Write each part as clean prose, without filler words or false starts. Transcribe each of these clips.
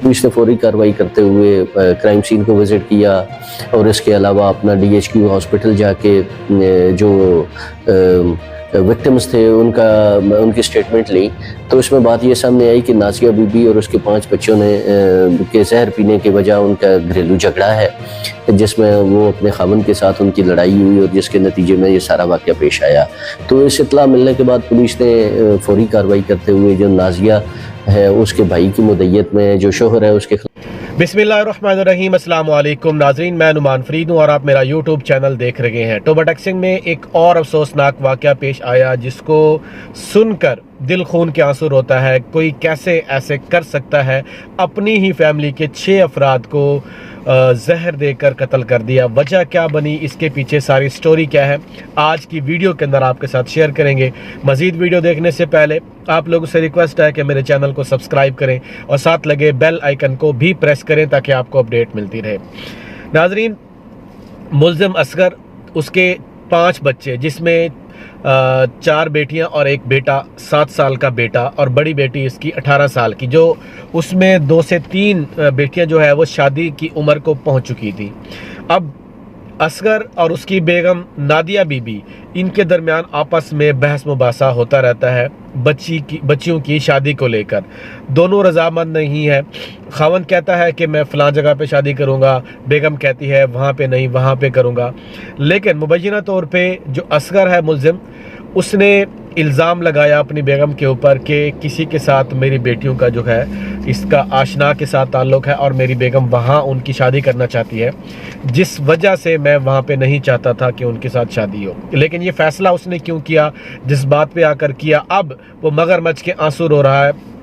Police ने फौरी कार्रवाई करते हुए क्राइम सीन को विज़िट किया और इसके अलावा अपना DHQ हॉस्पिटल जाके जो विक्टिम्स थे उनकी स्टेटमेंट ली, तो इसमें बात ये सामने आई कि नाज़िया बीबी और उसके 5 बच्चों ने के जहर पीने की वजह उनका घरेलू झगड़ा है, जिसमें वो अपने खामन के साथ उनकी लड़ाई हुई और जिसके नतीजे में ये सारा वाक़या पेश आया। तो इस इत्तला मिलने के बाद पुलिस ने फौरी कार्रवाई करते हुए जो नाज़िया है उसके भाई की मुद्दयत में जो शोहर है उसके बिस्मिल्लाहिर्रहमानिर्रहीम, अस्सलाम वालेकुम नाज़रीन, मैं नुमान फरीद हूँ और आप मेरा यूट्यूब चैनल देख रहे हैं। टोबा टैक्सिंग में एक और अफसोसनाक वाक़या पेश आया जिसको सुनकर दिल खून के आंसू रोता है। कोई कैसे ऐसे कर सकता है, अपनी ही फैमिली के 6 अफराद को जहर देकर कत्ल कर दिया। वजह क्या बनी, इसके पीछे सारी स्टोरी क्या है, आज की वीडियो के अंदर आपके साथ शेयर करेंगे। मज़ीद वीडियो देखने से पहले आप लोगों से रिक्वेस्ट है कि मेरे चैनल को सब्सक्राइब करें और साथ लगे बेल आइकन को भी प्रेस करें ताकि आपको अपडेट मिलती रहे। नाजरीन, मुल्ज़िम असगर, उसके 5 बच्चे जिसमें 4 बेटियां और 1 बेटा, 7 साल का बेटा और बड़ी बेटी इसकी 18 साल की, जो उसमें 2 से 3 बेटियां जो है वो शादी की उम्र को पहुंच चुकी थी। अब असगर और उसकी बेगम नादिया बीबी, इनके दरमियान आपस में बहस मुबासा होता रहता है बच्चियों की शादी को लेकर। दोनों रजामंद नहीं है। खावंद कहता है कि मैं फ़लाँ जगह पे शादी करूँगा, बेगम कहती है वहाँ पे नहीं, वहाँ पे करूँगा। लेकिन मुबैना तौर पे जो असगर है मुल्ज़िम, उसने इल्ज़ाम लगाया अपनी बेगम के ऊपर कि किसी के साथ मेरी बेटियों का जो है इसका आशना के साथ ताल्लुक़ है और मेरी बेगम वहाँ उनकी शादी करना चाहती है, जिस वजह से मैं वहाँ पे नहीं चाहता था कि उनके साथ शादी हो। लेकिन ये फ़ैसला उसने क्यों किया, जिस बात पे आकर किया, अब वो मगरमच्छ के आंसू रो रहा है।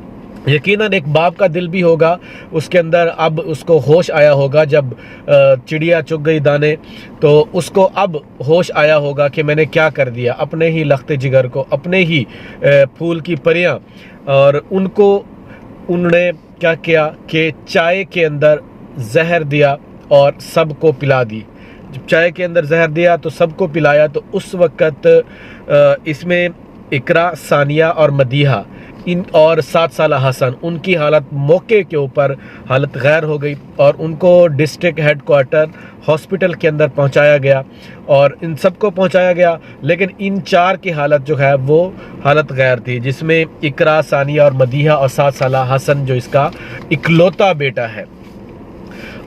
यकीनन एक बाप का दिल भी होगा उसके अंदर। अब उसको होश आया होगा जब चिड़िया चुग गई दाने, तो उसको अब होश आया होगा कि मैंने क्या कर दिया अपने ही लख्ते जिगर को, अपने ही फूल की परियां, और उन्होंने क्या किया कि चाय के अंदर जहर दिया और सबको पिला दी। जब चाय के अंदर जहर दिया तो सबको पिलाया, तो उस वक़्त इसमें इकरा, सानिया और मदीहा और 7 साल हसन, उनकी हालत मौके के ऊपर हालत गैर हो गई और उनको डिस्ट्रिक्ट हेडक्वार्टर हॉस्पिटल के अंदर पहुंचाया गया और इन सबको पहुंचाया गया। लेकिन इन 4 की हालत जो है वो हालत गैर थी, जिसमें इकरा, सानिया और मदीहा और 7 साल हसन जो इसका इकलौता बेटा है।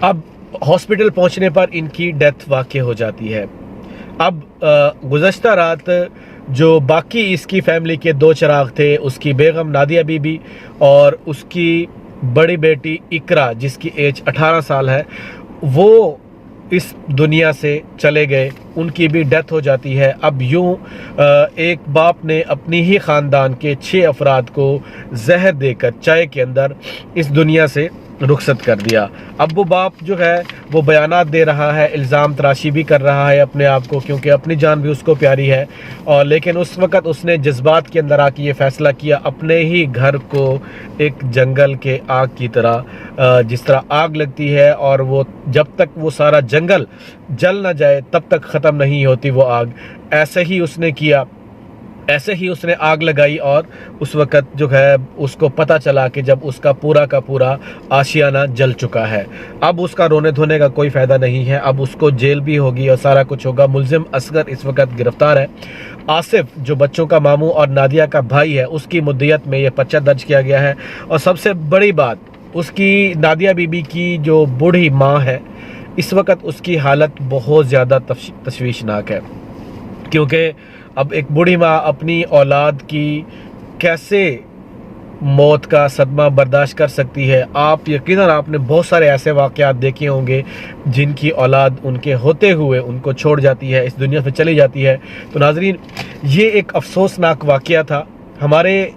अब हॉस्पिटल पहुंचने पर इनकी डेथ वाक़ई हो जाती है। अब गुज़श्ता रात जो बाकी इसकी फैमिली के 2 चिराग थे, उसकी बेगम नादिया बीबी और उसकी बड़ी बेटी इकरा जिसकी एज 18 साल है, वो इस दुनिया से चले गए, उनकी भी डेथ हो जाती है। अब यूं एक बाप ने अपनी ही ख़ानदान के 6 अफराद को जहर देकर चाय के अंदर इस दुनिया से रुखसत कर दिया। अब वो बाप जो है वो बयानात दे रहा है, इल्ज़ाम तराशी भी कर रहा है अपने आप को, क्योंकि अपनी जान भी उसको प्यारी है। और लेकिन उस वक़्त उसने जज्बात के अंदर आके ये फ़ैसला किया अपने ही घर को एक जंगल के आग की तरह, जिस तरह आग लगती है और वो जब तक वो सारा जंगल जल ना जाए तब तक ख़त्म नहीं होती वो आग, ऐसे ही उसने किया। ऐसे ही उसने आग लगाई और उस वक़्त जो है उसको पता चला कि जब उसका पूरा का पूरा आशियाना जल चुका है। अब उसका रोने धोने का कोई फ़ायदा नहीं है, अब उसको जेल भी होगी और सारा कुछ होगा। मुल्ज़िम असगर इस वक़्त गिरफ़्तार है। आसिफ जो बच्चों का मामू और नादिया का भाई है, उसकी मुद्दत में यह पर्चा दर्ज किया गया है। और सबसे बड़ी बात, उसकी नादिया बीबी की जो बूढ़ी माँ है, इस वक़्त उसकी हालत बहुत ज़्यादा तशवीशनाक है, क्योंकि अब एक बूढ़ी माँ अपनी औलाद की कैसे मौत का सदमा बर्दाश्त कर सकती है। आप यकीनन आपने बहुत सारे ऐसे वाक़यात देखे होंगे जिनकी औलाद उनके होते हुए उनको छोड़ जाती है, इस दुनिया से चली जाती है। तो नाज़रीन, ये एक अफसोसनाक वाक़या था। हमारे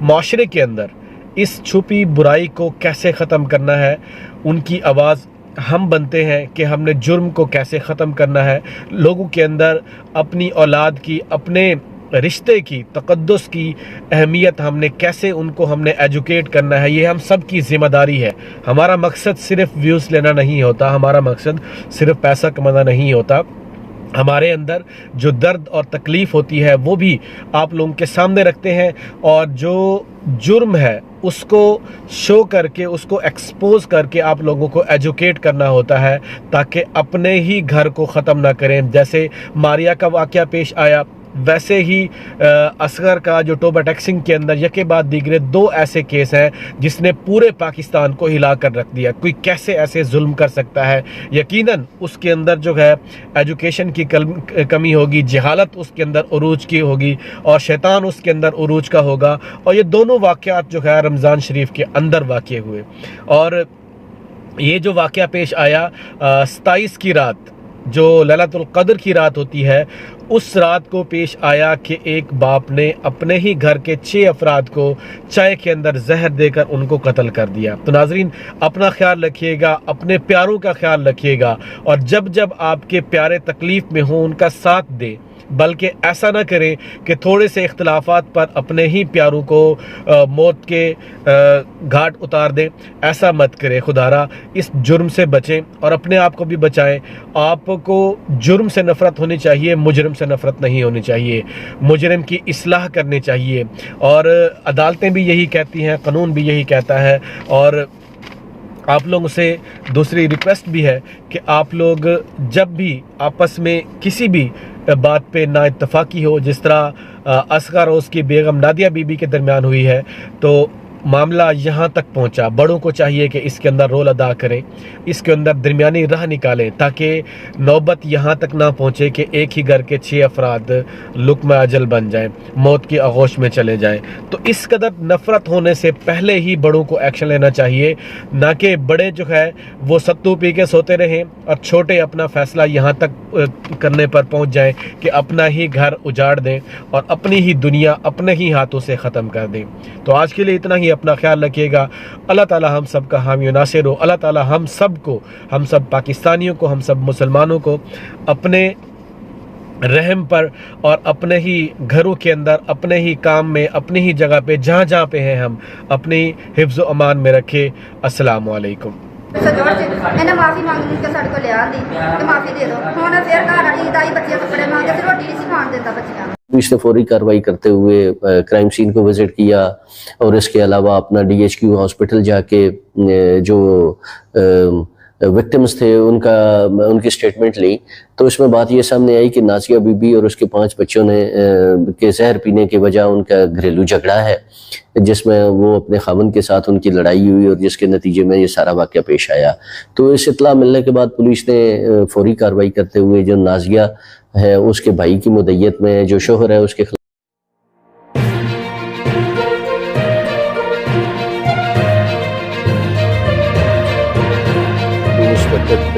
माशरे के अंदर इस छुपी बुराई को कैसे ख़त्म करना है, उनकी आवाज़ हम बनते हैं कि हमने जुर्म को कैसे ख़त्म करना है। लोगों के अंदर अपनी औलाद की, अपने रिश्ते की, तक़द्दुस की अहमियत हमने कैसे उनको एजुकेट करना है, ये हम सब की ज़िम्मेदारी है। हमारा मकसद सिर्फ़ व्यूज़ लेना नहीं होता, हमारा मकसद सिर्फ़ पैसा कमाना नहीं होता। ہمارے اندر جو درد اور تکلیف ہوتی ہے وہ بھی آپ لوگوں کے سامنے رکھتے ہیں، اور جو جرم ہے اس کو شو کر کے، اس کو ایکسپوز کر کے آپ لوگوں کو ایجوکیٹ کرنا ہوتا ہے تاکہ اپنے ہی گھر کو ختم نہ کریں۔ جیسے ماریا کا واقعہ پیش آیا، ویسے ہی اصغر کا جو ٹوبہ ٹیکسنگ کے اندر یکے بعد دیگرے 2 ایسے کیس ہیں جس نے پورے پاکستان کو ہلا کر رکھ دیا۔ کوئی کیسے ایسے ظلم کر سکتا ہے؟ یقیناً اس کے اندر جو ہے ایجوکیشن کی کمی ہوگی، جہالت اس کے اندر عروج کی ہوگی، اور شیطان اس کے اندر عروج کا ہوگا۔ اور یہ دونوں واقعات جو ہے رمضان شریف کے اندر واقع ہوئے، اور یہ جو واقعہ پیش آیا 27 کی رات، جو لیلۃ القدر کی رات ہوتی ہے، اس رات کو پیش آیا کہ ایک باپ نے اپنے ہی گھر کے 6 افراد کو چائے کے اندر زہر دے کر ان کو قتل کر دیا۔ تو ناظرین، اپنا خیال رکھیے گا، اپنے پیاروں کا خیال رکھیے گا، اور جب جب آپ کے پیارے تکلیف میں ہوں ان کا ساتھ دیں، بلکہ ایسا نہ کریں کہ تھوڑے سے اختلافات پر اپنے ہی پیاروں کو موت کے گھاٹ اتار دیں۔ ایسا مت کریں، خدارا اس جرم سے بچیں اور اپنے آپ کو بھی بچائیں۔ آپ کو جرم سے نفرت ہونی چاہیے، مجرم سے نفرت نہیں ہونی چاہیے۔ مجرم کی اصلاح کرنی چاہیے، اور عدالتیں بھی یہی کہتی ہیں، قانون بھی یہی کہتا ہے۔ اور آپ لوگوں سے دوسری ریکویسٹ بھی ہے کہ آپ لوگ جب بھی آپس میں کسی بھی بات پہ نا اتفاقی ہو، جس طرح اصغر اور اس کی بیگم نادیہ بی بی کے درمیان ہوئی ہے، تو معاملہ یہاں تک پہنچا، بڑوں کو چاہیے کہ اس کے اندر رول ادا کریں، اس کے اندر درمیانی راہ نکالیں، تاکہ نوبت یہاں تک نہ پہنچے کہ ایک ہی گھر کے 6 افراد لقمہ اجل بن جائیں، موت کی آغوش میں چلے جائیں۔ تو اس قدر نفرت ہونے سے پہلے ہی بڑوں کو ایکشن لینا چاہیے، نہ کہ بڑے جو ہے وہ ستو پی کے سوتے رہیں اور چھوٹے اپنا فیصلہ یہاں تک کرنے پر پہنچ جائیں کہ اپنا ہی گھر اجاڑ دیں اور اپنی ہی دنیا اپنے ہی ہاتھوں سے ختم کر دیں۔ تو آج کے لیے اتنا ہی، اپنا خیال رکھیے گا۔ اللہ تعالی ہم سب کا حامی و ناصر ہو۔ اللہ تعالی ہم سب پاکستانیوں کو، ہم سب مسلمانوں کو اپنے رحم پر اور اپنے ہی گھروں کے اندر، اپنے ہی کام میں، اپنی ہی جگہ پہ جہاں جہاں پہ ہیں ہم اپنی حفظ و امان میں رکھے۔ السلام علیکم۔ معافی مانگنی کہ سارے کو لیا کہ معافی دے دو، ہوں پھر گھر عید آئی، بچے کپڑے مانگے، پھر روٹی نہیں سی کھان دیتا بچیاں۔ پولیس نے فوری کارروائی کرتے ہوئے کرائم سین کو وزٹ کیا، اور اس کے علاوہ اپنا DHQ ہاسپٹل جا کے جو وکٹمز تھے ان کی سٹیٹمنٹ لی، تو اس میں بات یہ سامنے آئی کہ نازیہ بی بی اور اس کے 5 بچوں نے کے زہر پینے کی وجہ ان کا گھریلو جھگڑا ہے، جس میں وہ اپنے خاوند کے ساتھ ان کی لڑائی ہوئی، اور جس کے نتیجے میں یہ سارا واقعہ پیش آیا۔ تو اس اطلاع ملنے کے بعد پولیس نے فوری کارروائی کرتے ہوئے جو نازیہ ہے اس کے بھائی کی مدعیت میں جو شوہر ہے اس کے خلاف اس وقت